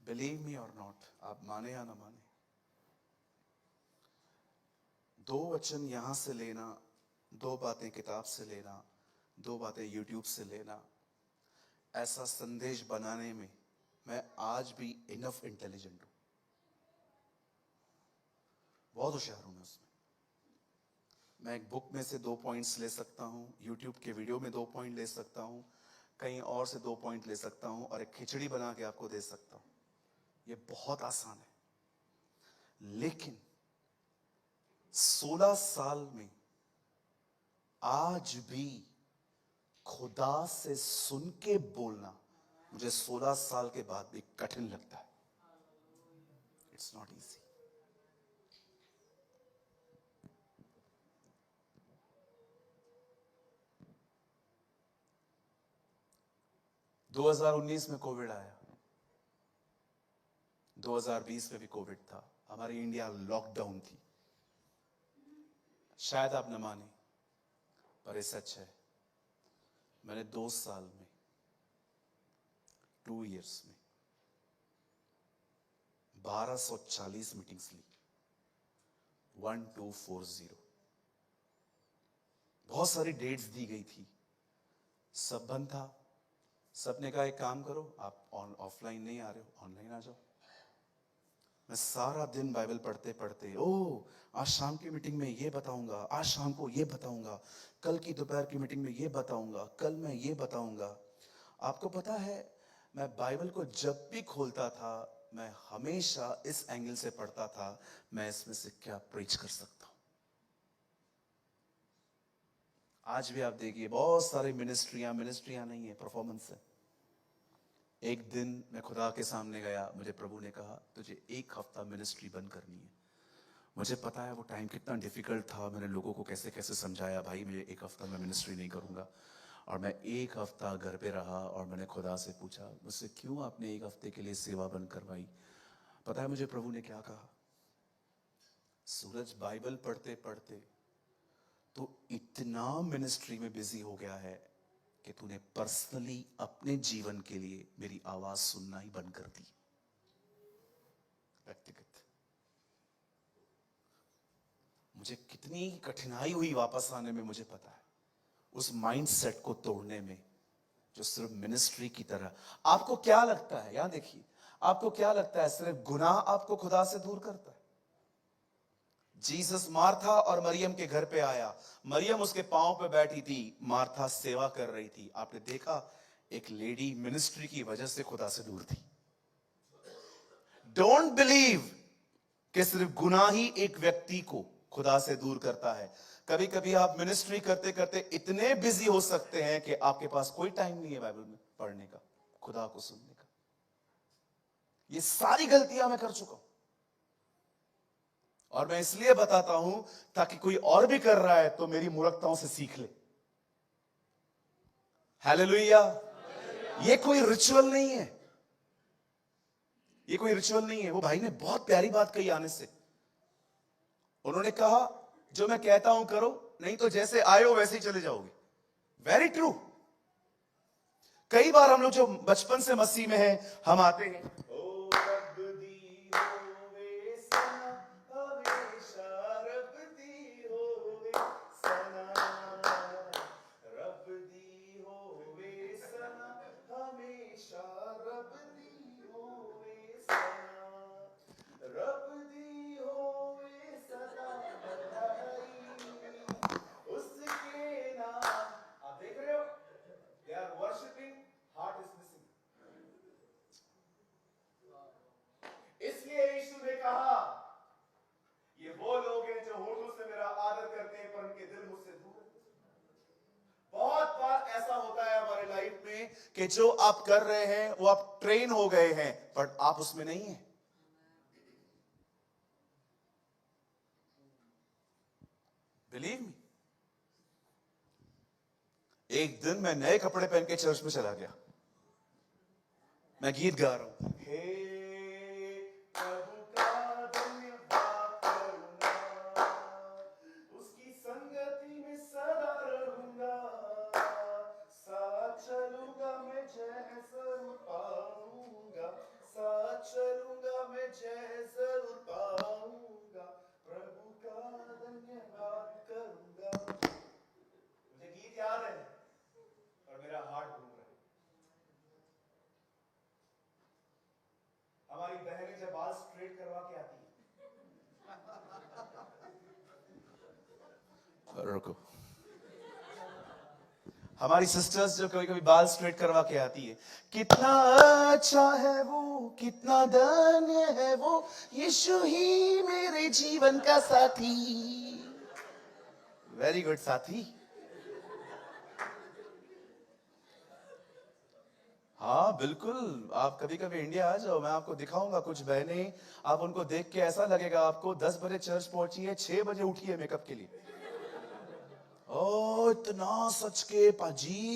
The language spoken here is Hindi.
बिलीव मी और नॉट, आप माने या ना माने, 2 वचन यहां से लेना, 2 बातें किताब से लेना, 2 बातें यूट्यूब से लेना, ऐसा संदेश बनाने में मैं आज भी इनफ इंटेलिजेंट हूं, बहुत होशियार हूं मैं उसमें। मैं एक बुक में से 2 पॉइंट्स ले सकता हूं, यूट्यूब के वीडियो में 2 पॉइंट ले सकता हूं, कहीं और से 2 पॉइंट ले सकता हूं और एक खिचड़ी बना के आपको दे सकता हूं। ये बहुत आसान है। लेकिन 16 साल में आज भी खुदा से सुन के बोलना मुझे 16 साल के बाद भी कठिन लगता है। It's not easy. 2019 में कोविड आया, 2020 में भी कोविड था, हमारी इंडिया लॉकडाउन थी। शायद आप न माने पर ये सच है। मैंने 2 साल में, 2 इयर्स में 1240 मीटिंग्स ली, 1240। बहुत सारी डेट्स दी गई थी, सब बंद था। सबने कहा एक काम करो, आप ऑफलाइन नहीं आ रहे हो, ऑनलाइन आ जाओ। मैं सारा दिन बाइबल पढ़ते पढ़ते, आज शाम की मीटिंग में ये बताऊंगा, आज शाम को ये बताऊंगा, कल की दोपहर की मीटिंग में ये बताऊंगा, कल मैं ये बताऊंगा। आपको पता है, मैं बाइबल को जब भी खोलता था मैं हमेशा इस एंगल से पढ़ता था, मैं इसमें से क्या प्रीच कर सकता हूं। आज भी आप देखिए बहुत सारी मिनिस्ट्रियां नहीं है, परफॉर्मेंस है। एक दिन मैं खुदा के सामने गया, मुझे प्रभु ने कहा तुझे 1 हफ्ता मिनिस्ट्री बंद करनी है। मुझे पता है वो टाइम कितना डिफिकल्ट था, मैंने लोगों को कैसे कैसे समझाया, भाई मुझे 1 हफ्ता में मिनिस्ट्री नहीं करूंगा। और मैं 1 हफ्ता घर पे रहा और मैंने खुदा से पूछा, मुझसे क्यों आपने 1 हफ्ते के लिए सेवा बंद करवाई। पता है मुझे प्रभु ने क्या कहा, सूरज बाइबल पढ़ते पढ़ते तो इतना मिनिस्ट्री में बिजी हो गया है कि तूने पर्सनली अपने जीवन के लिए मेरी आवाज सुनना ही बंद कर दी। व्यक्तिगत मुझे कितनी कठिनाई हुई वापस आने में, मुझे पता है, उस माइंडसेट को तोड़ने में जो सिर्फ मिनिस्ट्री की तरह। आपको क्या लगता है, यहां देखिए, आपको क्या लगता है सिर्फ गुनाह आपको खुदा से दूर करता है? जीसस मार्था और मरियम के घर पे आया, मरियम उसके पांव पे बैठी थी, मार्था सेवा कर रही थी। आपने देखा एक लेडी मिनिस्ट्री की वजह से खुदा से दूर थी। डोंट बिलीव कि सिर्फ गुनाह ही एक व्यक्ति को खुदा से दूर करता है। कभी कभी आप मिनिस्ट्री करते करते इतने बिजी हो सकते हैं कि आपके पास कोई टाइम नहीं है बाइबल में पढ़ने का, खुदा को सुनने का। ये सारी गलतियां मैं कर चुका हूं और मैं इसलिए बताता हूं ताकि कोई और भी कर रहा है तो मेरी मूर्खताओं से सीख ले। हालेलुया। ये कोई रिचुअल नहीं है, ये कोई रिचुअल नहीं है। वो भाई ने बहुत प्यारी बात कही आने से। उन्होंने कहा जो मैं कहता हूं करो, नहीं तो जैसे आए हो वैसे ही चले जाओगे। Very true. कई बार हम लोग जो बचपन से मसीह में हैं, हम आते हैं, ओ रब दी होवे सना, हमेशा रब दी होवे सना, रब दी होवे सना, हमेशा रब दी होवे सना, रब दी होवे सदा बधाई उसके नाम। आप देख रहे हो, they are worshiping, heart is missing। इसलिए यीशु ने कहा ये वो लोग हैं जो होठों से मेरा आदर करते हैं पर उनके दिल मुझसे दूर है। बहुत बार ऐसा होता है हमारे लाइफ में कि जो आप कर रहे हैं वो आप ट्रेन हो गए हैं बट आप उसमें नहीं हैं। Believe me. एक दिन मैं नए कपड़े पहन के चर्च में चला गया, मैं गीत गा रहा हूं, हे प्रभु का धन्यवाद करूंगा, उसकी संगति में सदा रहूंगा, साथ चलूंगा मैं जैसा पाऊंगा, साथ रुको, हमारी सिस्टर्स जो कभी कभी बाल स्ट्रेट करवा के आती है, कितना अच्छा है वो, कितना धन्य है वो, यीशु ही मेरे जीवन का साथी। वेरी गुड साथी। हाँ बिल्कुल, आप कभी कभी इंडिया आ जाओ, मैं आपको दिखाऊंगा कुछ बहनें, आप उनको देख के ऐसा लगेगा आपको 10 बजे चर्च पहुंची है, 6 बजे उठी है मेकअप के लिए। ओ इतना सच के पाजी।